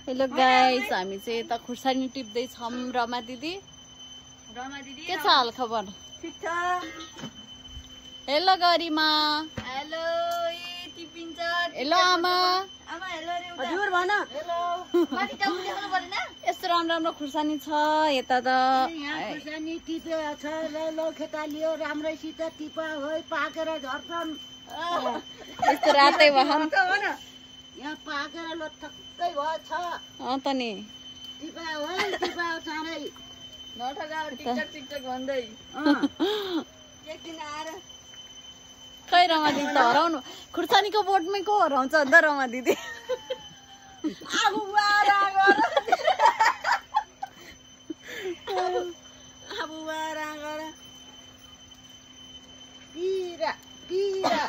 Hello guys, हामी चाहिँ यता खुर्सानी टिप्दै छौं। रमा दिदी के छ हाल खबर? ठीक छ। हेलो गरिमा। हेलो टिपिन्छ। हेलो आमा। आमा हेलो रे उता। हजुर भन। हेलो। माथि टाउको देखाउनु पर्दैन? यस्तो राम्रो राम्रो खुर्सानी छ यता त। यहाँ खुर्सानी टिपे छ ल खेतालियो राम्रैसित टिपा होय पाकेर झर्छन्। यस्तो रातै भहन। यहाँ पाकेर लट्ठक्कै भएछ। त नि। टिपा होय टिपा चाँडै। नठगा टिकटक भन्दै। एकदिन आएर खै रमा दिदी त हराउनु। खुर्सानीको बोटमै को हराउँछ अन्त रमा दिदी। आगो वारा गर। आगो वारा गर। पिरा पिरा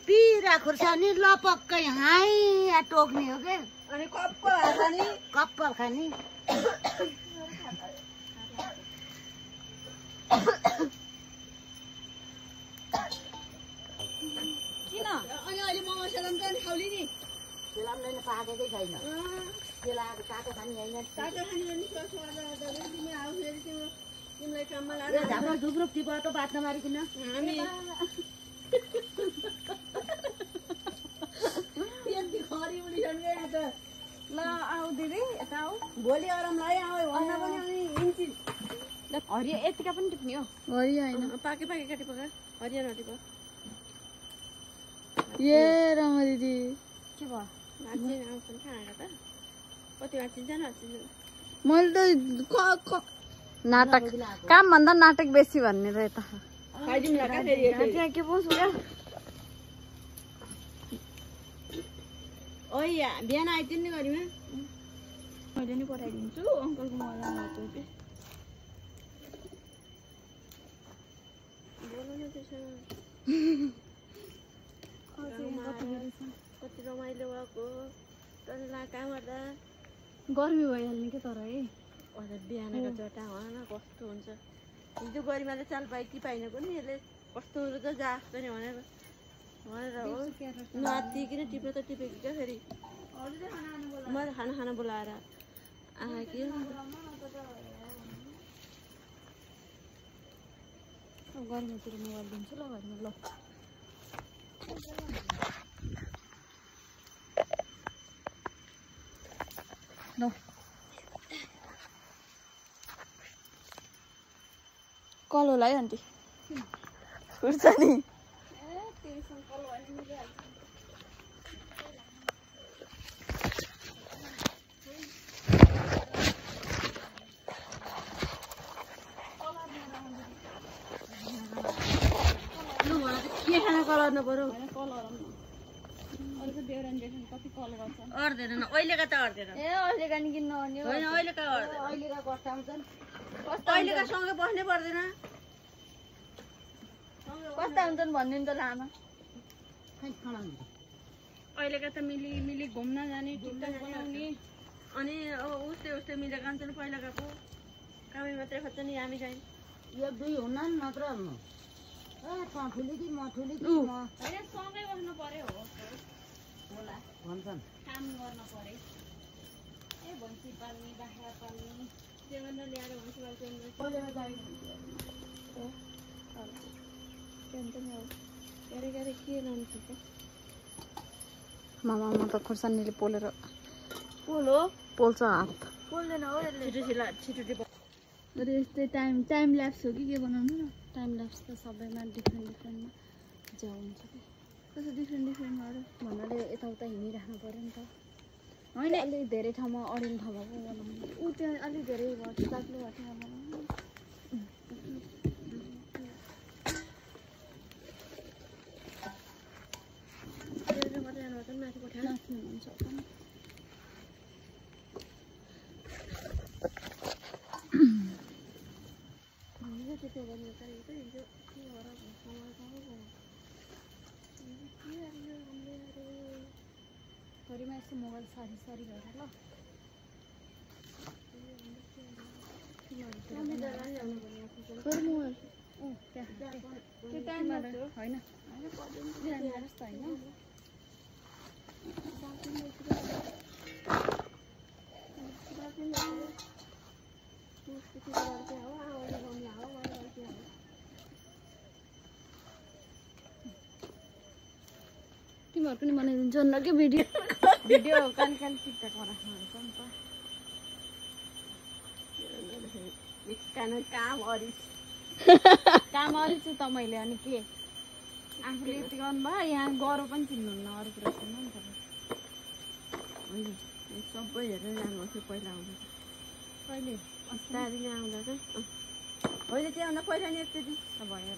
पिरा खुर्सानी लपक्कै हाई टोक्ने हो के? अनि कप्पल खानी कप्पल खानी। किन? अनि अहिले मोमो सेलाम चाहिँ खाउली नि। सेलामले पाकेकै छैन। सेलाएको तातो खानी होइन। तातो खानी भने तिमी आऊ फेरि तिमीलाई काममा लाग्छ। झापा डुब्रुक टिपा त बात नमारिकिन। हामी यति खरी उडिसक्यो यहाँ त। ल आऊ दिदी यता आऊ। भोलि आरामलाई आऊ भन्न पनि अनि हिँड्छिन्। हरियो यतिका पनि टिप्ने हो? हरियो होइन पाके पाके टिप हरियो नटिप। ए रमा दिदी के भयो? नाच्ने आउँछन् खाएर त कति नाचिन्छ नाचिन्छ। मैले त नाटक काम भन्दा नाटक बेसी भन्ने र यता खाइदिउँ न फेरि के पो सुगा। ओइ बिहान आइदिनु नि गरिमा। मैले नि पठाइदिन्छु अङ्कलको मजा आउँछ कि। बोल्नु न त्यसो। कति रमाइलो भएको तँलाई काम गर्दा गर्मी भइहाल्ने के तर है। हजुर बिहानको जटा हो न कस्तो हुन्छ। हिजो गरिमाले चाल पाइ कि पाइन पनि यसले कस्तो हुन्छ जस्तो नि भनेर हो नदिकन टिप्न त टिपेको क्या फेरि। मैले खाना बोलाएर आए कि गर्मीतिर मोबाइल दिन्छु ल घरमा ल। कल होला है आन्टी खुर्सानी। के खाना कलर नपऱ्यो? अर्दैन अहिलेका त अर्दैन। ए अहिलेका नि किन्न भने होइन अहिलेका अहिलेका कस्ता आउँछन्। अहिलेका सँगै बस्नै पर्दैन। कस्ता हुन्छन् भनिदिनु त लामा। अहिलेका त मिली घुम्न जाने टिप्न बनाउने अनि उस्तै मिलेका हुन्छन्। पहिलाको कामै मात्रै खोज्छ नि हामी चाहिँ एक दुई हुन् मात्र। ठुली कि म ठुली कि म होइन सँगै बस्नु पर्यो होला भन्छन्। काम गर्न पर्यो। ए भैँसी पाल्ने बाख्रा पाल्ने त्यो भनेर ल्याएर भैँसी पाल्छ के लान्छ मामा म त खुर्सानीले पोलेर पोलो पोल्छ हात पोल्दैन हो यसले। छिटो टिप। यस्तै टाइम ल्याप्स हो कि के बनाउनु न? टाइम ल्याप्स त सबैमा डिफ्रेन्टमा ज्याउ हुन्छ कि। कस्तो डिफ्रेन्टमा अरू भन्नाले यताउता हिँडिराख्नु पऱ्यो नि त। होइन अलिक धेरै ठाउँमा अडिने ठाउँमा पो बनाउनु। ऊ त्यहाँ अलिक धेरै भयो बाक्लो भएको ठाउँमा बनाउनु। माथि पठाएर हुन्छ घरिमा यस्तो मोबाइल सारी भएर ल। होइन होइन तिमीहरूको नि बनाइदिन्छ न के भिडियो भिडियो कान टिकटकमा राख्नुहुन्छ नि त काम अरिछु त मैले अनि के आफूले यति गर्नुभयो यहाँ गरौँ पनि चिन्नुहुन्न अरू कुरा सुन्नु नि तपाईँ सबै हेरेर जानुपर्छ पहिला आउँदा कहिले अस्तारी नै आउँदा चाहिँ होइन त्यहाँ आउँदा पहिला नि एकचोटि भयो